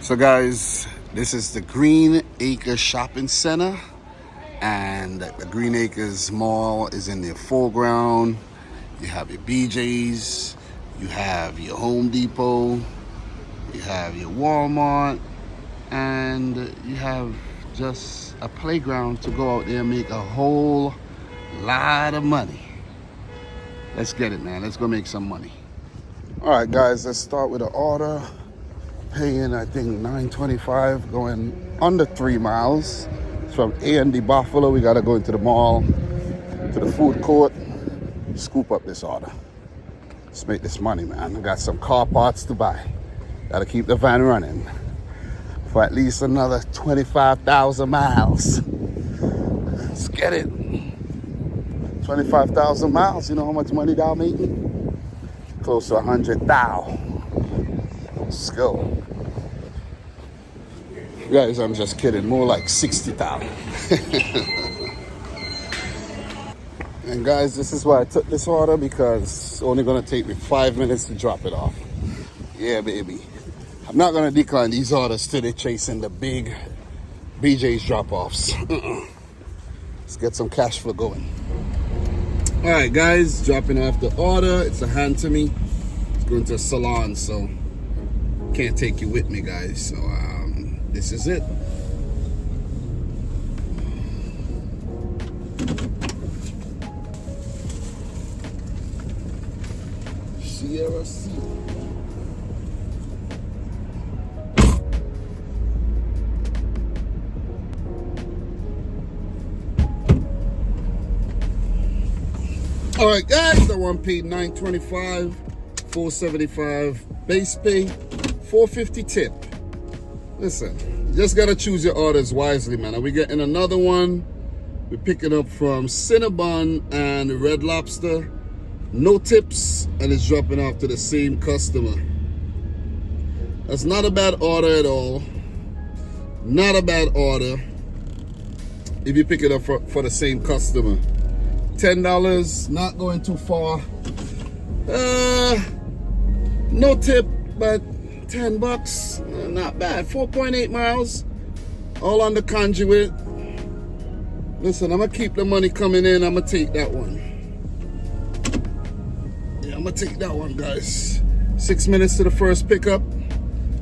So guys, this is the Green Acres Shopping Center, and the Green Acres Mall is in the foreground. You have your BJ's, you have your Home Depot, you have your Walmart, and you have just a playground to go out there and make a whole lot of money. Let's get it, man. Let's go make some money. All right, guys, let's start with an order. Paying, I think, $9.25, going under 3 miles. It's from A&D Buffalo. We got to go into the mall, to the food court, scoop up this order. Let's make this money, man. I got some car parts to buy. Got to keep the van running for at least another 25,000 miles. Let's get it. 25,000 miles. You know how much money they're making? Close to 100,000. Let's go. Guys, I'm just kidding. More like 60,000. And guys, this is why I took this order, because it's only going to take me 5 minutes to drop it off. Yeah, baby. I'm not going to decline these orders till they're chasing the big BJ's drop-offs. Let's get some cash flow going. All right, guys, dropping off the order. It's a hand to me. It's going to a salon, so can't take you with me, guys. So this is it. Sierra C. All right, guys, I want paid $9.25, $4.75 base pay, $4.50 tip. Listen, you just gotta choose your orders wisely, man. Are we getting another one? We're picking up from Cinnabon and Red Lobster. No tips, and it's dropping off to the same customer. That's not a bad order at all. Not a bad order if you pick it up for the same customer. $10, not going too far. No tip, but $10, not bad. 4.8 miles, all on the conduit. Listen, I'm gonna keep the money coming in. I'm gonna take that one. Yeah, I'm gonna take that one, guys. 6 minutes to the first pickup.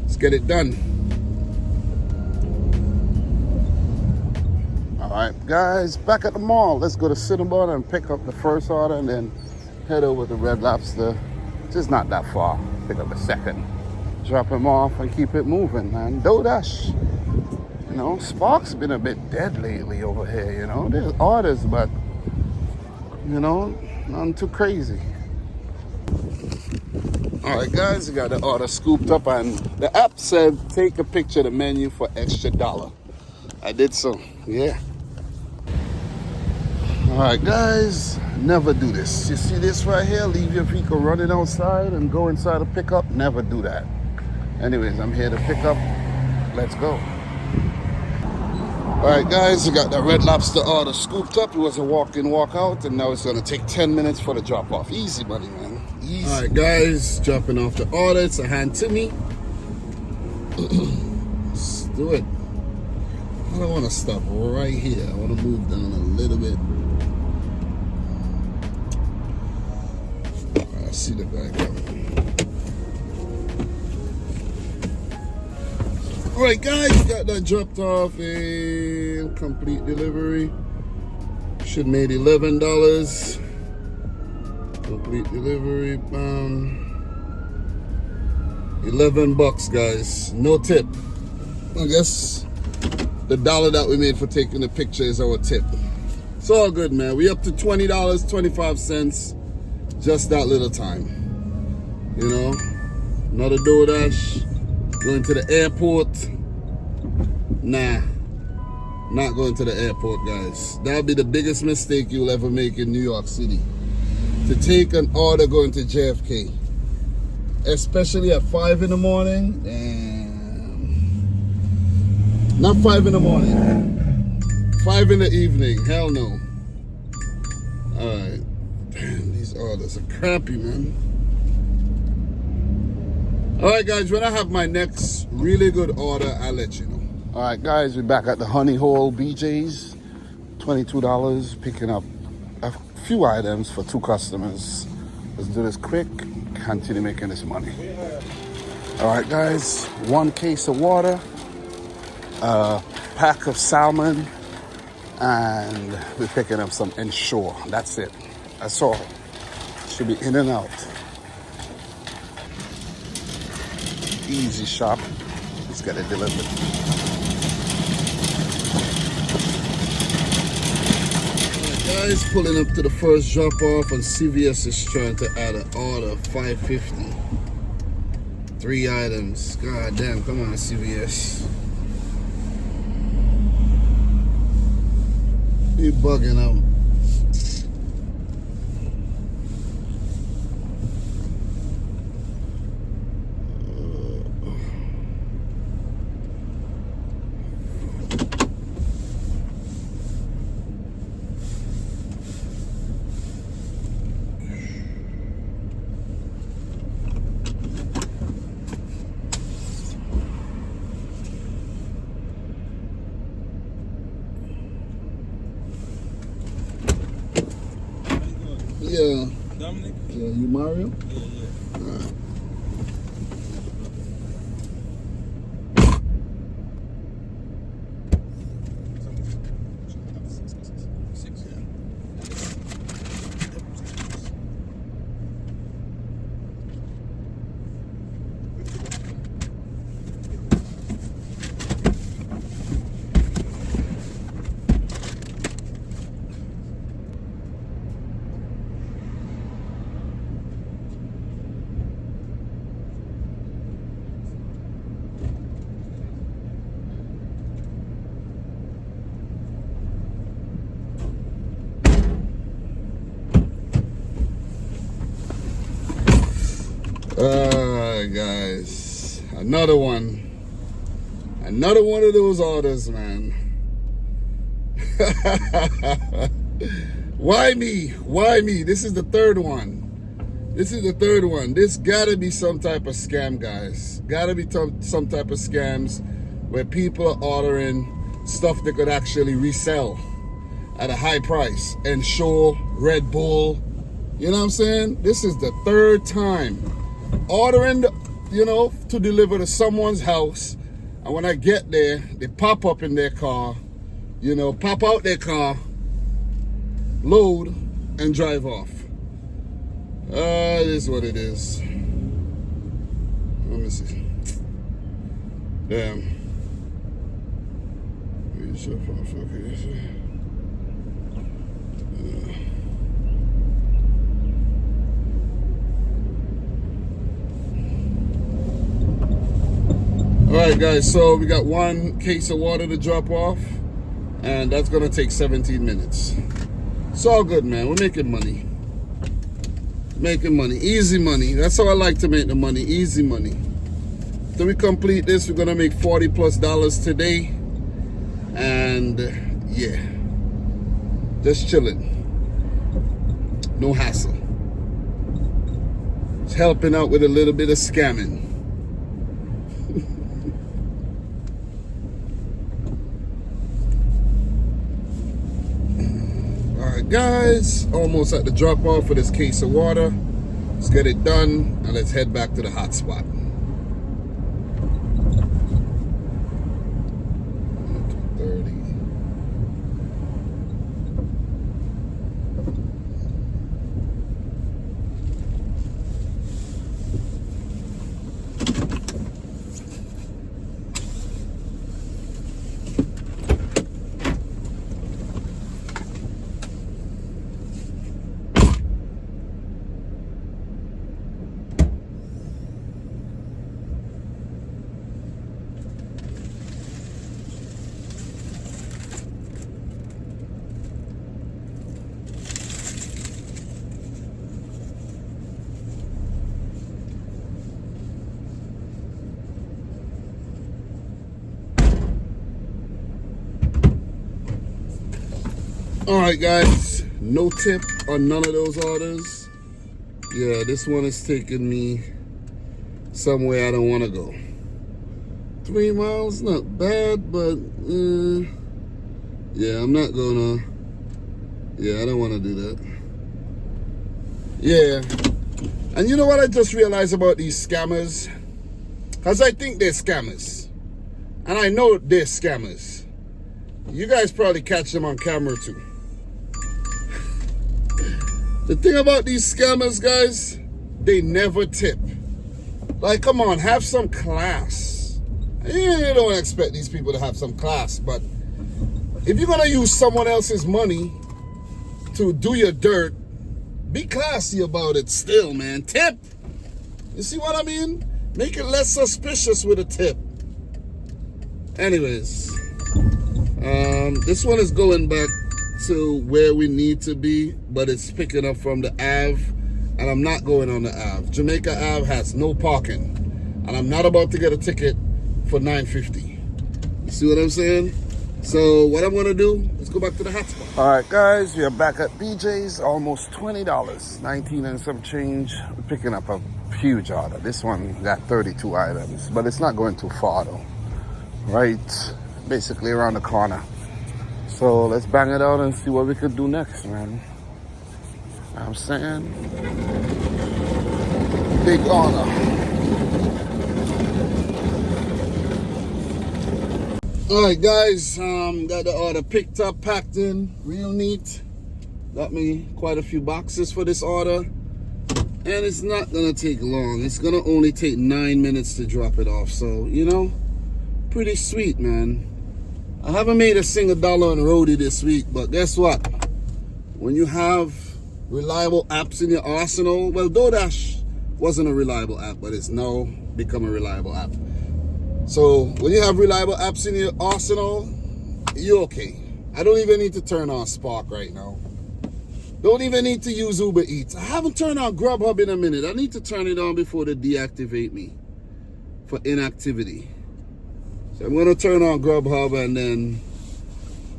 Let's get it done. All right, guys, back at the mall. Let's go to Cinnabon and pick up the first order, and then head over to Red Lobster. Just not that far. Pick up the second. Drop him off and keep it moving, man. Doordash. You know, Spark's been a bit dead lately over here, you know. There's orders, but, you know, nothing too crazy. All right, guys, we got the order scooped up, and the app said take a picture of the menu for extra $1. I did so, yeah. All right, guys, never do this. You see this right here? Leave your vehicle running outside and go inside to pick up. Never do that. Anyways, I'm here to pick up. Let's go. All right, guys, we got the Red Lobster order scooped up. It was a walk-in, walk-out, and now it's going to take 10 minutes for the drop-off. Easy money, man. Easy. All right, guys, dropping off the order. It's a hand to me. Let's do it. I don't want to stop right here. I want to move down a little bit. I see the guy coming. All right, guys, got that dropped off and complete delivery. Should made $11. Complete delivery, $11, guys. No tip. I guess the $1 that we made for taking the picture is our tip. It's all good, man. We up to $20.25. Just that little time. You know, another Doordash. Going to the airport. Nah, not going to the airport, guys. That'll be the biggest mistake you'll ever make in New York City. To take an order going to JFK, especially at 5 in the morning. Damn. Not 5 in the morning. 5 in the evening. Hell no. All right. Damn, these orders are crappy, man. All right, guys, when I have my next really good order, I'll let you know. All right, guys, we're back at the Honey Hole BJ's. $22, picking up a few items for 2 customers. Let's do this quick, continue making this money. All right, guys, 1 case of water, a pack of salmon, and we're picking up some Ensure. That's it. That's all. Should be in and out. Easy shop. Let's get it delivered. Guys, pulling up to the first drop off, and CVS is trying to add an order, $5.50. 3 items. God damn, come on, CVS. You bugging out. Yeah. Dominic? Yeah, you Mario? Yeah. All right. Guys, another one of those orders, man. Why me? This is the third one. This gotta be some type of scam, guys. Gotta be some type of scams where people are ordering stuff they could actually resell at a high price. Ensure, Red Bull, you know what I'm saying? This is the third time ordering, to deliver to someone's house, and when I get there, they pop up in their car, pop out their car, load, and drive off. It is what it is. Let me see. Damn. All right, guys, so we got 1 case of water to drop off, and that's gonna take 17 minutes. It's all good, man. We're making money. Easy money. That's how I like to make the money, easy money. After we complete this, we're gonna make $40+ today, and yeah, just chilling. No hassle. Just helping out with a little bit of scamming. Guys, almost at the drop off for this case of water. Let's get it done and let's head back to the hot spot. All right, guys, no tip on none of those orders. Yeah, this one is taking me somewhere I don't want to go. 3 miles, not bad, but yeah, I'm not gonna. Yeah, I don't want to do that. Yeah, and you know what I just realized about these scammers? Because I think they're scammers, and I know they're scammers. You guys probably catch them on camera too. The thing about these scammers, guys, they never tip. Like, come on, have some class. You don't expect these people to have some class, but if you're gonna use someone else's money to do your dirt, be classy about it still, man. Tip. You see what I mean? Make it less suspicious with a tip. Anyways, this one is going back to where we need to be, but it's picking up from the Ave, and I'm not going on the Ave. Jamaica Ave has no parking, and I'm not about to get a ticket for $9.50. You see what I'm saying? So what I'm gonna do is go back to the hot spot. All right, guys, we are back at BJ's. Almost $20, 19 and some change. We're picking up a huge order. This one got 32 items, but it's not going too far though. Right, basically around the corner. So let's bang it out and see what we could do next, man. You know what I'm saying? Big order. All right, guys, got the order picked up, packed in, real neat. Got me quite a few boxes for this order, and it's not gonna take long. It's gonna only take 9 minutes to drop it off. So, you know, pretty sweet, man. I haven't made a single dollar on roadie this week, but guess what? When you have reliable apps in your arsenal, well, Doordash wasn't a reliable app, but it's now become a reliable app. So when you have reliable apps in your arsenal, you're okay. I don't even need to turn on Spark right now. Don't even need to use Uber Eats. I haven't turned on Grubhub in a minute. I need to turn it on before they deactivate me for inactivity. So I'm gonna turn on Grubhub and then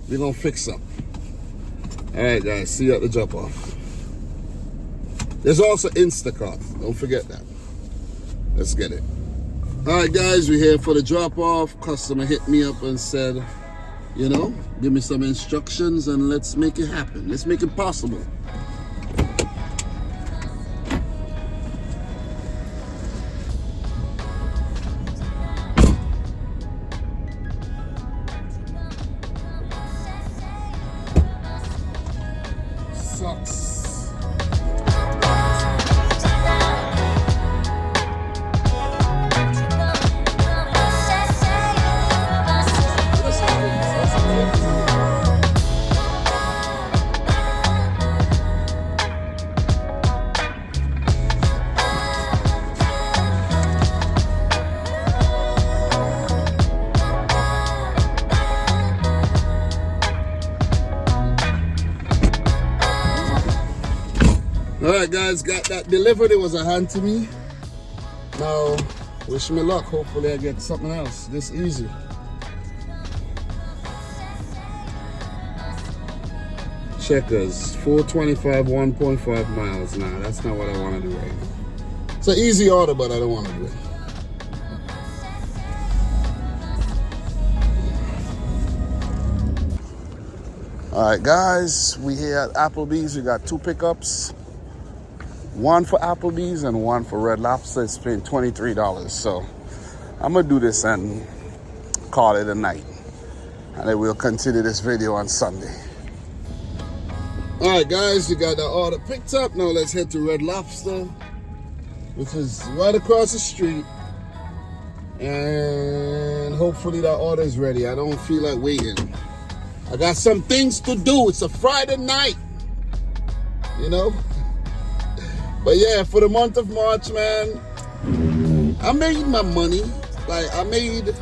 we're gonna fix up. All right, guys, see you at the drop off. There's also Instacart. Don't forget that. Let's get it. All right, guys, we're here for the drop-off. Customer hit me up and said, you know, give me some instructions and let's make it happen. Let's make it possible. Sucks. All right, guys, got that delivered. It was a hand to me. Now, wish me luck. Hopefully I get something else this easy. Checkers, 425, 1.5 miles. Nah, that's not what I want to do right now. It's an easy order, but I don't want to do it. All right, guys, we here at Applebee's. We got 2 pickups. One for Applebee's and one for Red Lobster. It's been $23. So I'm gonna do this and call it a night. And then we'll continue this video on Sunday. All right, guys, we got the order picked up. Now let's head to Red Lobster, which is right across the street. And hopefully that order is ready. I don't feel like waiting. I got some things to do. It's a Friday night, you know? But yeah, for the month of March, man, I made my money. Like, I made,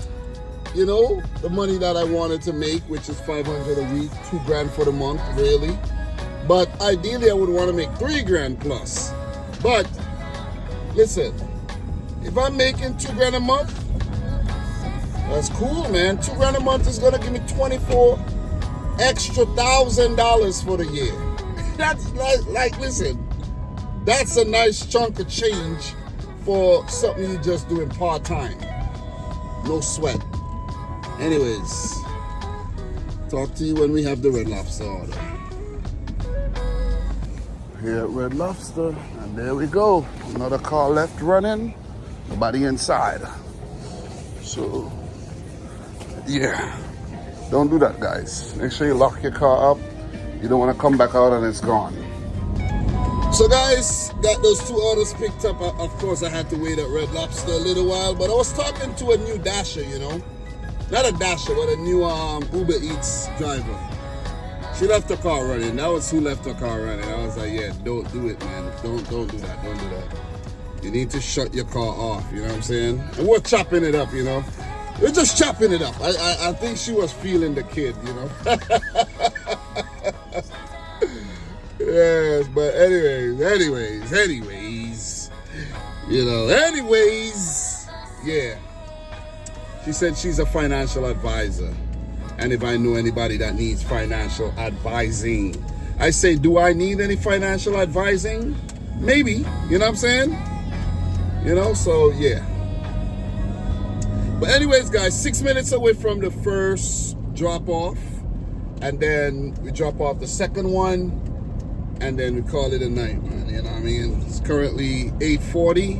you know, the money that I wanted to make, which is $500 a week, $2 grand for the month, really. But ideally, I would want to make $3 grand plus. But listen, if I'm making $2 grand a month, that's cool, man. $2 grand a month is gonna give me $24,000 extra for the year. That's like, listen. That's a nice chunk of change for something you just doing part-time. No sweat. Anyways, talk to you when we have the Red Lobster order. Here at Red Lobster, and there we go. Another car left running, nobody inside. So, yeah, don't do that, guys. Make sure you lock your car up. You don't want to come back out and it's gone. So guys, got those 2 orders picked up. Of course, I had to wait at Red Lobster a little while, but I was talking to a new Dasher, you know. Not a Dasher, but a new Uber Eats driver. She left her car running. That was who left her car running. I was like, yeah, don't do it, man. Don't do that. Don't do that. You need to shut your car off, you know what I'm saying? And we're chopping it up, you know. We're just chopping it up. I think she was feeling the kid, you know. Yes, but anyways, you know, yeah. She said she's a financial advisor. And if I know anybody that needs financial advising, I say, do I need any financial advising? Maybe, you know what I'm saying? You know, so yeah. But anyways, guys, 6 minutes away from the first drop off. And then we drop off the second one. And then we call it a night, man. You know what I mean? It's currently 8:40.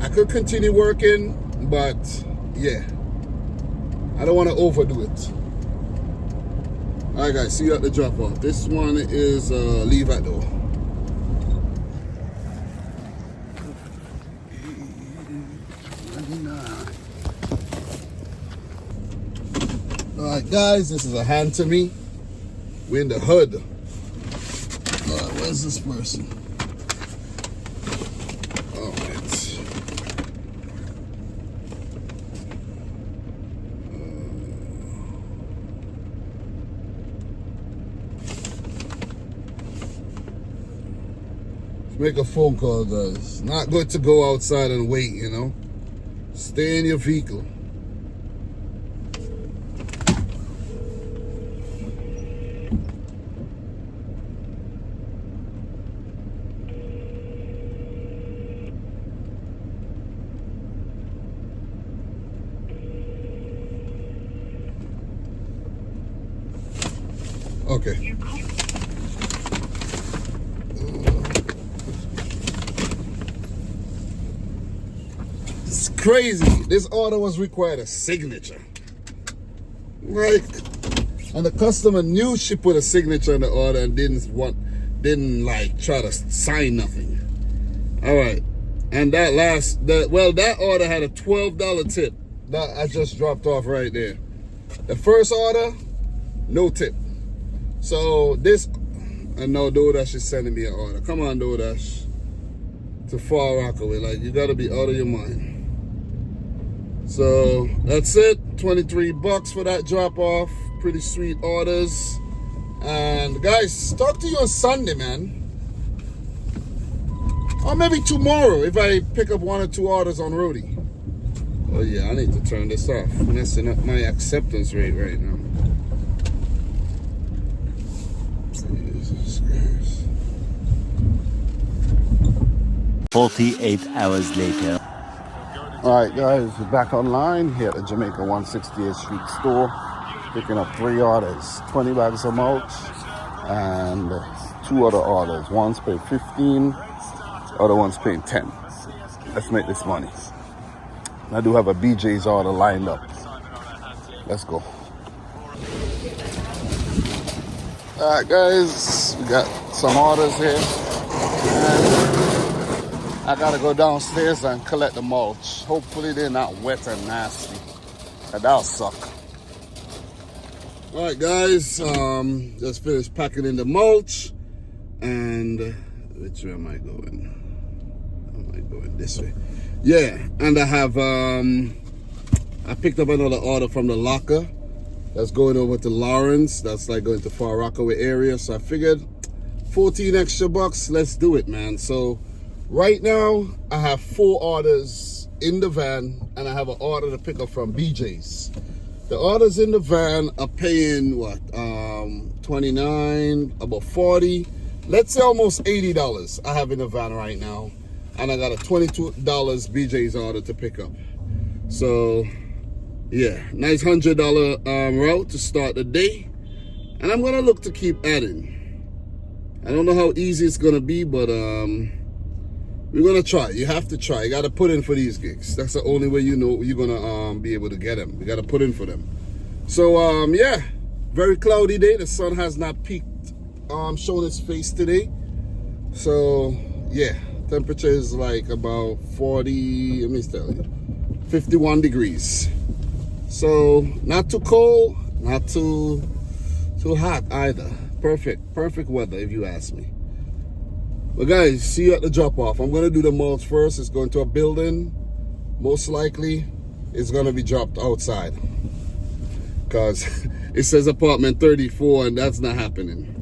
I could continue working, but yeah. I don't want to overdo it. All right, guys, see you at the drop off. This one is leave at door. All right, guys, this is a hand to me. We're in the hood. All right, where's this person? All right. Make a phone call, guys. Not good to go outside and wait, you know. Stay in your vehicle. Okay. It's crazy. This order was required a signature. Right? And the customer knew she put a signature on the order and didn't like try to sign nothing. All right. And that order had a $12 tip that I just dropped off right there. The first order, no tip. So this, I know Doordash is sending me an order. Come on, Doordash. To Far Rockaway. Like, you gotta be out of your mind. So that's it. 23 bucks for that drop off. Pretty sweet orders. And guys, talk to you on Sunday, man. Or maybe tomorrow if I pick up 1 or 2 orders on Roadie. Oh yeah, I need to turn this off. Messing up my acceptance rate right now. Jesus Christ. 48 hours later. All right, guys, we're back online here at the Jamaica 168th Street store. Picking up 3 orders, 20 bags of mulch, and 2 other orders. One's paying 15, other one's paying 10. Let's make this money. I do have a BJ's order lined up. Let's go. All right, guys, we got some orders here. And I gotta go downstairs and collect the mulch. Hopefully they're not wet and nasty. That'll suck. All right, guys, just finished packing in the mulch. And which way am I going? Am I going this way? Yeah, and I have, I picked up another order from the locker. That's going over to Lawrence. That's like going to Far Rockaway area. So I figured 14 extra bucks, let's do it, man. So right now I have 4 orders in the van and I have an order to pick up from BJ's. The orders in the van are paying what, 29, about 40, let's say almost $80 I have in the van right now. and I got a $22 BJ's order to pick up. So yeah, nice $100 route to start the day, and I'm gonna look to keep adding. I don't know how easy it's gonna be, but we're gonna try. You have to try. You gotta put in for these gigs. That's the only way you know you're gonna be able to get them. You gotta put in for them. So yeah, very cloudy day. The sun has not peaked, shown its face today. So yeah, temperature is like about 40. Let me tell you, 51 degrees. So not too cold, not too hot either. Perfect weather if you ask me. But guys, see you at the drop off. I'm gonna do the mulch first. It's going to a building. Most likely it's gonna be dropped outside, because it says apartment 34 and that's not happening.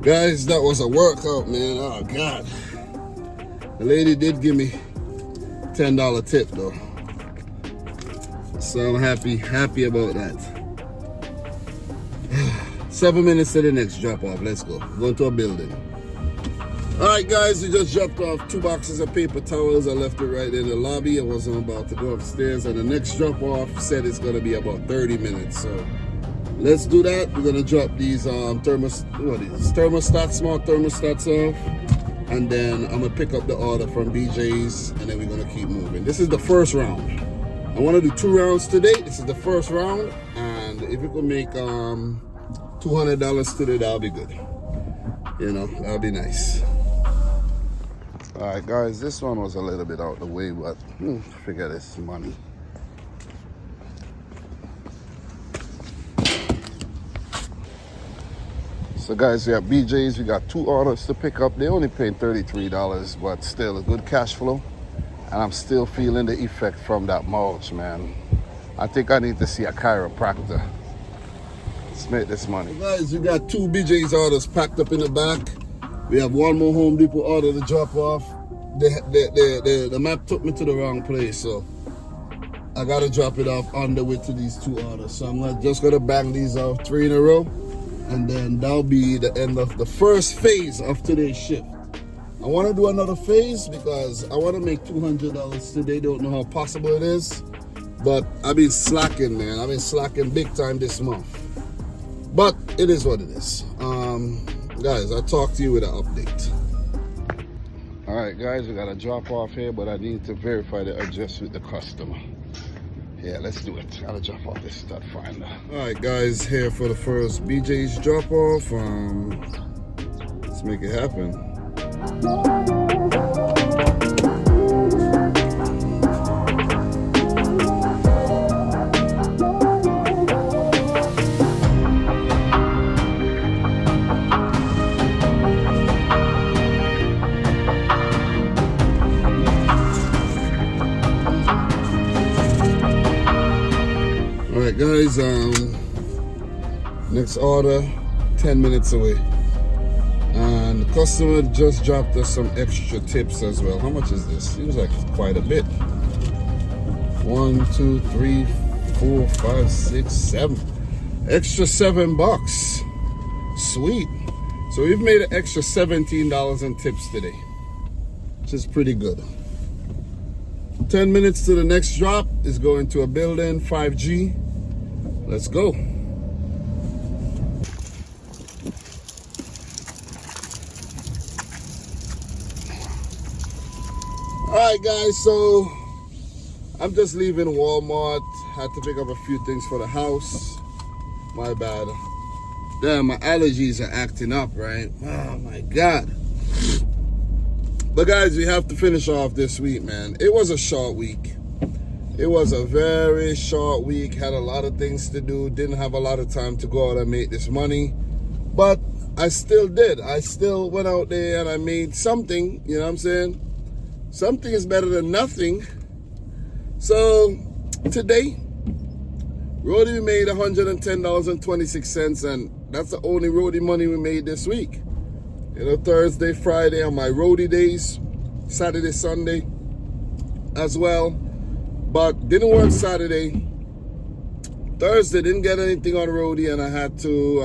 Guys, that was a workout, man. Oh God. The lady did give me $10 tip though. So I'm happy about that. 7 minutes to the next drop off. Let's go. Going to a building. Alright guys, we just dropped off 2 boxes of paper towels. I left it right in the lobby. I wasn't about to go upstairs, and the next drop off said it's gonna be about 30 minutes. So let's do that. We're gonna drop these small thermostats off, and then I'm gonna pick up the order from BJ's, and then we're gonna keep moving. This is the first round. I want to do 2 rounds today. This is the first round, and if we could make $200 today, that'll be good. You know, that'll be nice. All right, guys, this one was a little bit out the way, but forget it's money. So guys, we have BJ's. We got 2 orders to pick up. They only paid $33, but still a good cash flow. And I'm still feeling the effect from that mulch, man. I think I need to see a chiropractor. Let's make this money. Guys, we got 2 BJ's orders packed up in the back. We have 1 more Home Depot order to drop off. The map took me to the wrong place, so I gotta drop it off on the way to these 2 orders. So I'm just gonna bang these out 3 in a row, and then that'll be the end of the first phase of today's shift. I want to do another phase because I want to make $200 today. Don't know how possible it is, but I've been slacking, man. I've been slacking big time this month, but it is what it is. Guys, I'll talk to you with an update. All right, guys, we got a drop off here, but I need to verify the address with the customer. Yeah, let's do it. Gotta drop off this stud finder. All right, guys, here for the first BJ's drop off. Let's make it happen. All right, guys, next order 10 minutes away. And the customer just dropped us some extra tips as well. How much is this? Seems like quite a bit. 1, 2, 3, 4, 5, 6, 7. Extra $7. Sweet. So we've made an extra $17 in tips today, which is pretty good. 10 minutes to the next drop is going to a building, 5G. Let's go. All Alright guys, so I'm just leaving Walmart. Had to pick up a few things for the house. My bad. Damn, my allergies are acting up, right? Oh my God. But guys, we have to finish off this week, man. It was a short week. It was a very short week. Had a lot of things to do. Didn't have a lot of time to go out and make this money. But I still did. I still went out there and I made something, you know what I'm saying? Something is better than nothing. So today, roadie we made $110.26, and that's the only roadie money we made this week. You know, Thursday, Friday are my roadie days, Saturday, Sunday as well. But didn't work Saturday. Thursday didn't get anything on roadie, and I had to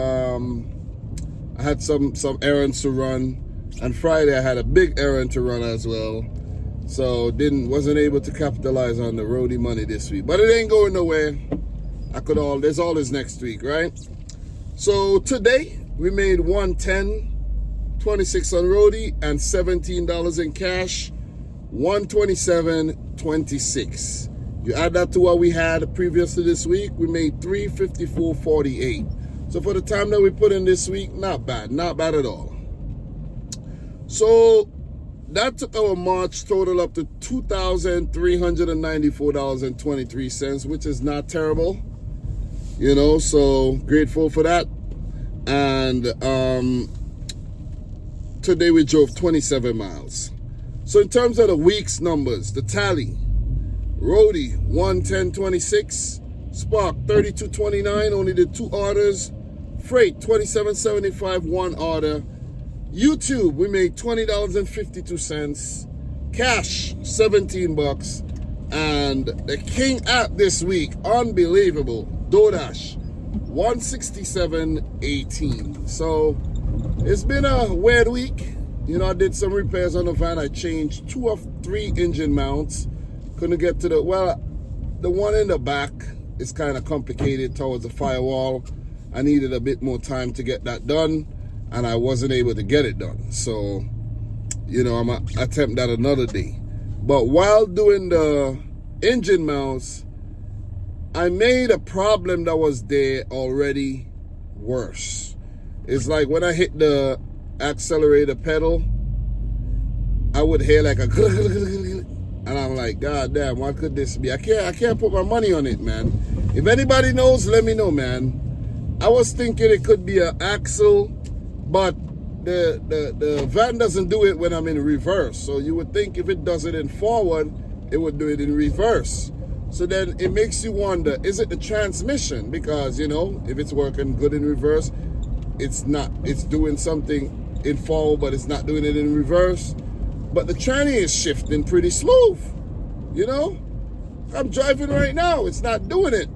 I had some errands to run. And Friday I had a big errand to run as well. So wasn't able to capitalize on the roadie money this week. But it ain't going nowhere. There's always next week, right? So today we made $110.26 on roadie and $17 in cash, $127.26. You add that to what we had previous to this week, we made $354.48. So for the time that we put in this week, not bad at all. So that took our March total up to $2,394.23, which is not terrible. You know, so grateful for that. And today we drove 27 miles. So in terms of the week's numbers, the tally, roadie 110.26, Spark 32.29, only did 2 orders, freight 27.75, 1 order. YouTube, we made $20.52, cash $17, and the king app this week, unbelievable, Doordash 167.18. So it's been a weird week. You know, I did some repairs on the van. I changed 2 of 3 engine mounts. Couldn't get to the one in the back is kind of complicated towards the firewall. I needed a bit more time to get that done, and I wasn't able to get it done. So, you know, I'm going to attempt that another day. But while doing the engine mounts, I made a problem that was there already worse. It's like when I hit the accelerator pedal, I would hear like a and I'm like, God damn, what could this be? I can't put my money on it, man. If anybody knows, let me know, man. I was thinking it could be an axle, but the van doesn't do it when I'm in reverse. So you would think if it does it in forward, it would do it in reverse. So then it makes you wonder, is it the transmission? Because, you know, if it's working good in reverse, it's not. It's doing something in forward, but it's not doing it in reverse. But the tranny is shifting pretty smooth, you know? I'm driving right now, it's not doing it.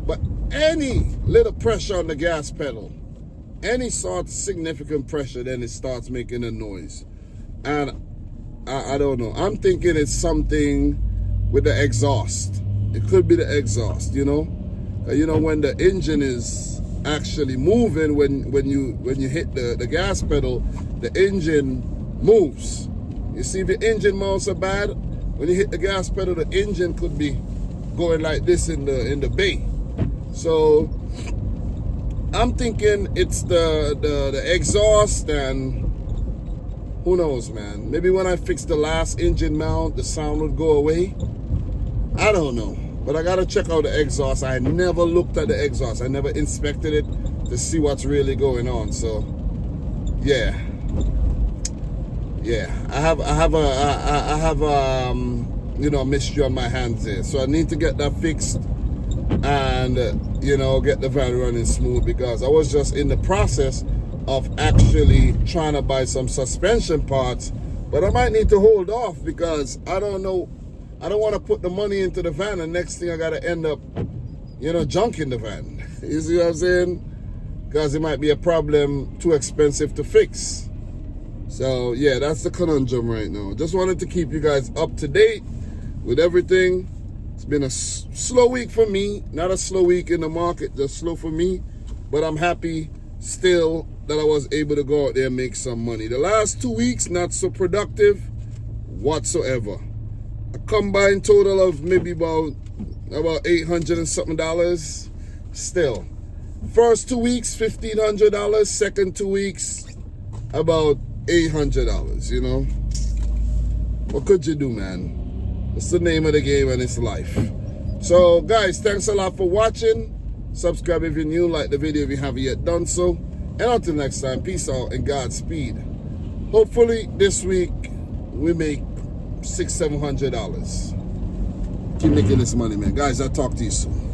But any little pressure on the gas pedal, any sort of significant pressure, then it starts making a noise. And I don't know, I'm thinking it's something with the exhaust. It could be the exhaust, you know? You know, when the engine is actually moving, when you hit the gas pedal, the engine moves. You see, if the engine mounts are bad, when you hit the gas pedal, the engine could be going like this in the bay. So I'm thinking it's the exhaust, and who knows, man. Maybe when I fix the last engine mount, the sound would go away. I don't know. But I gotta check out the exhaust. I never looked at the exhaust. I never inspected it to see what's really going on. So yeah. I have you know, a mystery on my hands there. So I need to get that fixed and you know, get the van running smooth, because I was just in the process of actually trying to buy some suspension parts, but I might need to hold off because I don't know. I don't want to put the money into the van and next thing I got to end up, you know, junking the van. You see what I'm saying? Because it might be a problem too expensive to fix. So yeah, that's the conundrum right now. Just wanted to keep you guys up to date with everything. It's been a slow week for me. Not a slow week in the market, just slow for me. But I'm happy still that I was able to go out there and make some money. The last 2 weeks, not so productive whatsoever. a combined total of maybe about $800 and something dollars. Still, first 2 weeks $1,500, second 2 weeks about $800. You know, what could you do, man? It's the name of the game and it's life. So guys, thanks a lot for watching. Subscribe if you're new, like the video if you haven't yet done so, and until next time, peace out and Godspeed. Hopefully this week we make $600-700. Keep making this money, man. Guys, I'll talk to you soon.